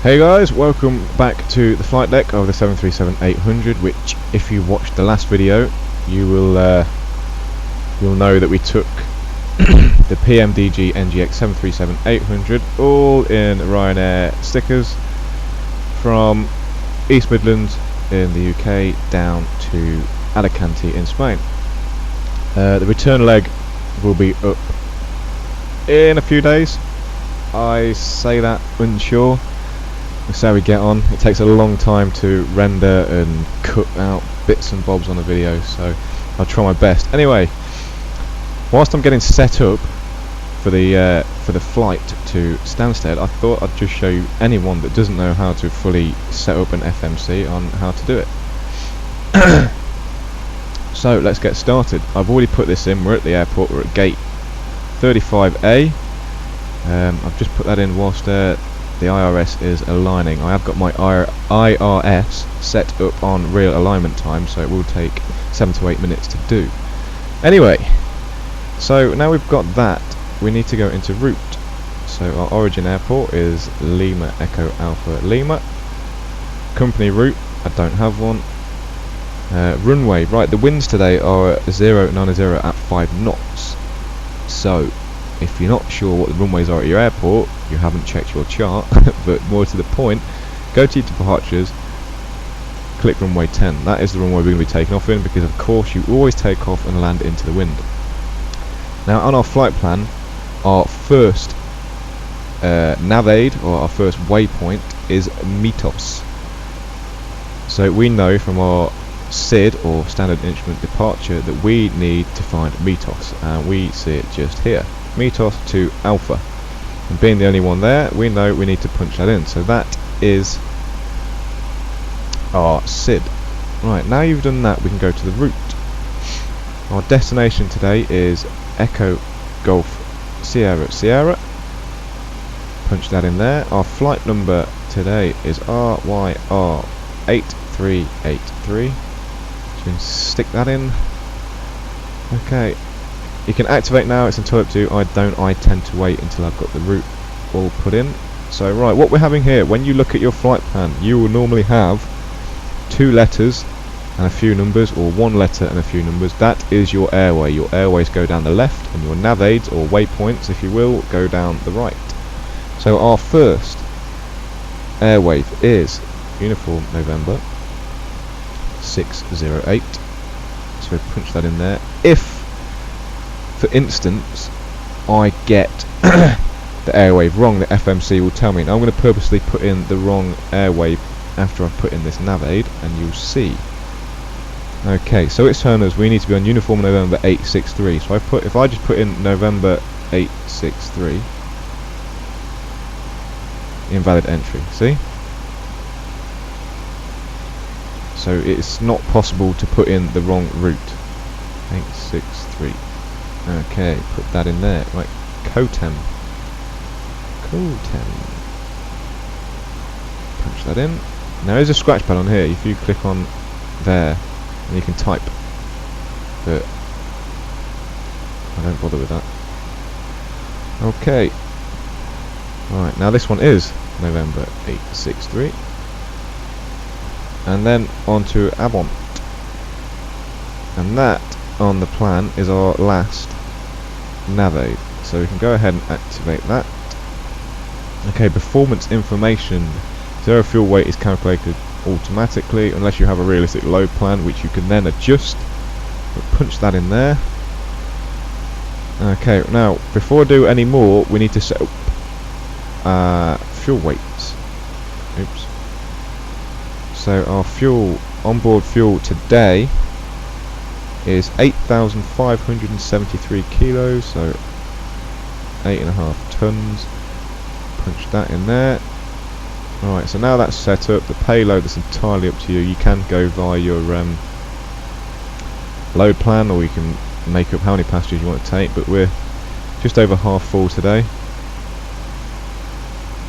Hey guys, welcome back to the flight deck of the 737-800, which if you watched the last video you'll know that we took the PMDG NGX 737-800 all in Ryanair stickers from East Midlands in the UK down to Alicante in Spain. The return leg will be up in a few days. I say that unsure. That's how we get on. It takes a long time to render and cut out bits and bobs on the video, so I'll try my best. Anyway, whilst I'm getting set up for the flight to Stansted, I thought I'd just show anyone that doesn't know how to fully set up an FMC on how to do it. So let's get started. I've already put this in. We're at the airport. We're at gate 35A. I've just put that in whilst the IRS is aligning. I have got my IRS set up on real alignment time, so it will take 7 to 8 minutes to do. Anyway, so now we've got that, we need to go into route. So our origin airport is Lima Echo Alpha Lima. Company route, I don't have one. Runway, right, the winds today are 090 at 5 knots. So if you're not sure what the runways are at your airport, you haven't checked your chart. But more to the point, go to your departures, click runway 10. That is the runway we're going to be taking off in, because of course you always take off and land into the wind. Now on our flight plan, our first nav aid, or our first waypoint, is Mitos. So we know from our SID, or standard instrument departure, that we need to find Mitos, and we see it just here. Mitos to Alpha, and being the only one there, we know we need to punch that in. So that is our SID. Right, now you've done that, we can go to the route. Our destination today is Echo Golf Sierra Sierra. Punch that in there. Our flight number today is RYR8383. So we can stick that in. Okay. You can activate now, it's entirely up to you. I tend to wait until I've got the route all put in. So right, what we're having here, when you look at your flight plan, you will normally have 2 letters and a few numbers, or 1 letter and a few numbers. That is your airway. Your airways go down the left, and your nav aids, or waypoints if you will, go down the right. So our first airway is Uniform November 608. So we punch that in there. If, for instance, I get the airwave wrong, the FMC will tell me, and I'm going to purposely put in the wrong airwave after I've put in this nav aid, and you'll see. Okay, so it's telling us we need to be on Uniform November 863. So if I just put in November 863, invalid entry. See? So it's not possible to put in the wrong route. 863. Okay, put that in there. Right, Cotem. Punch that in. Now there's a scratch pad on here. If you click on there, and you can type. But I don't bother with that. Okay. Right, now this one is November 863. And then on to Avon. And that on the plan is our last nav aid, so we can go ahead and activate that. Okay, performance information. Zero fuel weight is calculated automatically unless you have a realistic load plan, which you can then adjust. But punch that in there. Okay, now before I do any more, we need to set up fuel weights. Oops. So our fuel, onboard fuel today is 8,573 kilos, so 8.5 tons. Punch that in there. Alright, so now that's set up. The payload is entirely up to you. You can go via your load plan, or you can make up how many passengers you want to take, but we're just over half full today.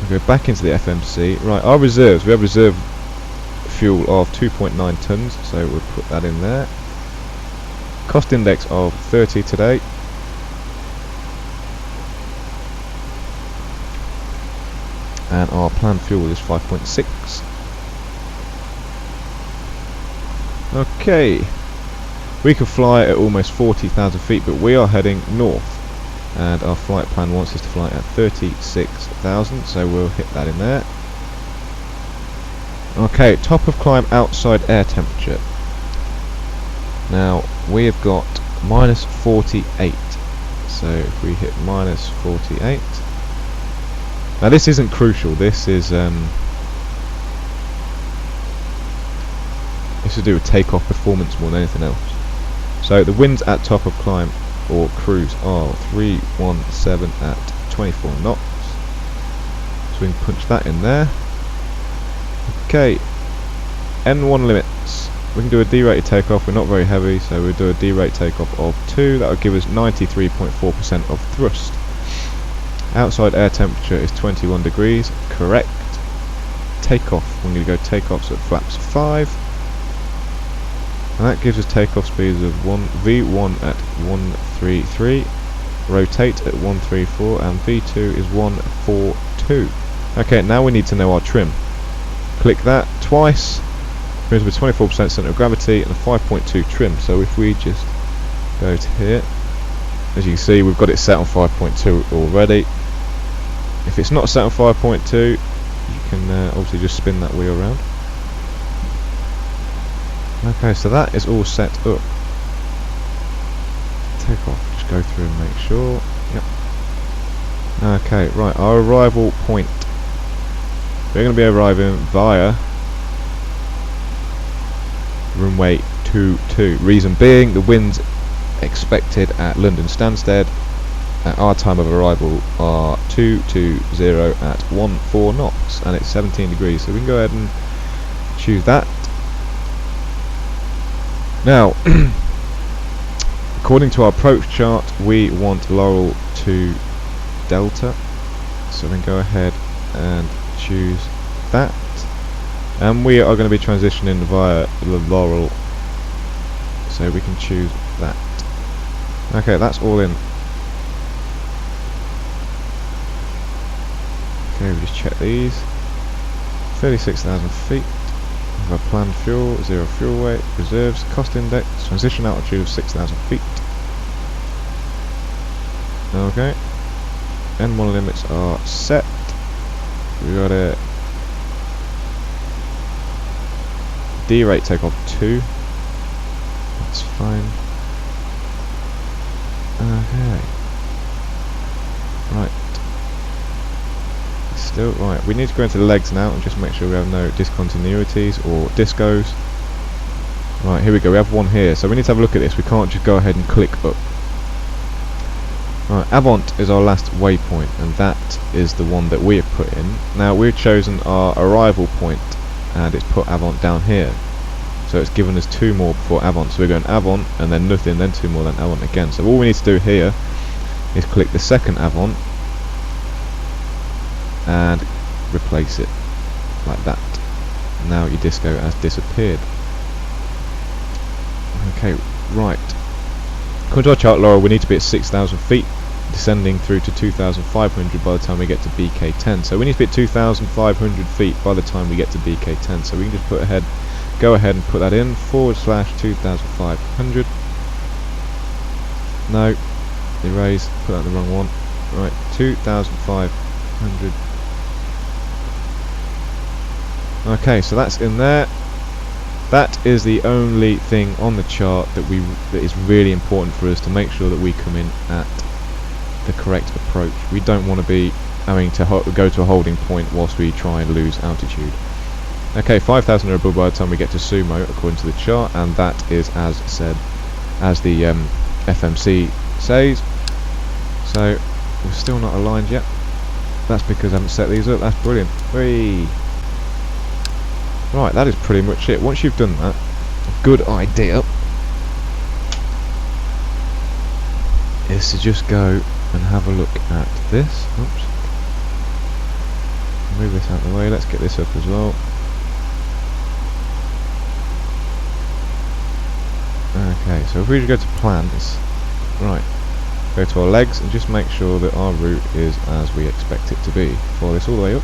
We'll go back into the FMC. Right, our reserves. We have reserve fuel of 2.9 tons, so we'll put that in there. Cost index of 30 today. and our planned fuel is 5.6. Okay, we can fly at almost 40,000 feet, but we are heading north, and our flight plan wants us to fly at 36,000, so we'll hit that in there. Okay, top of climb outside air temperature. Now we have got minus 48, so if we hit minus 48, now this isn't crucial, this is to do with takeoff performance more than anything else. So the winds at top of climb or cruise are 317 at 24 knots, so we can punch that in there. Okay, N1 limits. We can do a D-rated takeoff. We're not very heavy, so we'll do a D-rate takeoff of 2. That will give us 93.4% of thrust. Outside air temperature is 21 degrees. Correct. Takeoff. We're going to go takeoffs at flaps 5. And that gives us takeoff speeds of V1 at 133. Rotate at 134. And V2 is 142. Okay, now we need to know our trim. Click that twice. With 24% centre of gravity and a 5.2 trim. So if we just go to here, as you can see, we've got it set on 5.2 already. If it's not set on 5.2, you can obviously just spin that wheel around. Okay, so that is all set up. Take off, just go through and make sure. Yep. Okay, right, our arrival point. We're going to be arriving via runway 22. Reason being, the winds expected at London Stansted at our time of arrival are 220 at 14 knots, and it's 17 degrees, so we can go ahead and choose that. Now, according to our approach chart, we want Laurel to Delta, so we can go ahead and choose that. And we are going to be transitioning via the Laurel, so we can choose that. Okay, that's all in. Okay, we just check these. 36,000 feet. We have a planned fuel, 0 fuel weight, reserves, cost index, transition altitude of 6,000 feet. Okay. N1 limits are set. We got a D-rate takeoff 2. That's fine. Okay. Right. Still right. We need to go into the legs now and just make sure we have no discontinuities or discos. Right, here we go. We have one here, so we need to have a look at this. We can't just go ahead and click up. Right, Avant is our last waypoint, and that is the one that we have put in. Now we've chosen our arrival point, and it's put Avant down here, so it's given us 2 more before Avant, so we're going Avant and then nothing, then 2 more, then Avant again. So all we need to do here is click the second Avant and replace it like that. Now your disco has disappeared. Okay, right, according to our chart, Laurel, we need to be at 6,000 feet, descending through to 2,500 by the time we get to BK10. So we need to be at 2,500 feet by the time we get to BK10. So we can just go ahead and put that in, /2,500. No, erase, put that in the wrong one. Right, 2,500. Okay, so that's in there. That is the only thing on the chart that is really important for us to make sure that we come in at the correct approach. We don't want to be having to go to a holding point whilst we try and lose altitude. Okay, 5,000 are above by the time we get to Sumo according to the chart, and that is as said, as the FMC says. So we're still not aligned yet. That's because I haven't set these up. That's brilliant. Whee! Right, that is pretty much it. Once you've done that, a good idea is to just go and have a look at this. Oops. Move this out of the way. Let's get this up as well. Okay, so if we just go to plans, right, go to our legs and just make sure that our route is as we expect it to be. Follow this all the way up.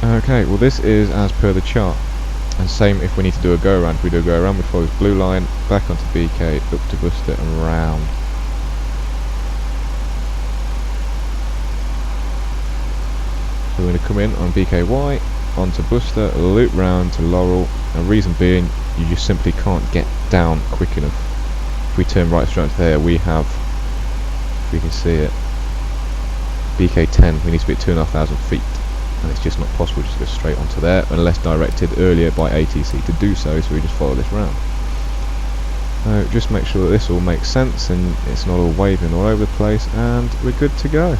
Okay, well this is as per the chart. And same if we need to do a go around. If we do a go around, we follow this blue line, back onto BK, up to Buster and round. So we're going to come in on BKY, onto Buster, loop round to Laurel, and reason being, you just simply can't get down quick enough. If we turn right straight to there, we have, if we can see it, BK10, we need to be at 2,500 feet. And it's just not possible just to go straight onto there unless directed earlier by ATC to do so, so we just follow this round. So just make sure that this all makes sense and it's not all waving all over the place, and we're good to go.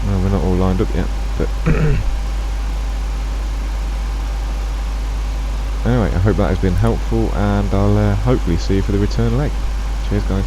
Well, we're not all lined up yet, but anyway, I hope that has been helpful, and I'll hopefully see you for the return leg. Cheers guys.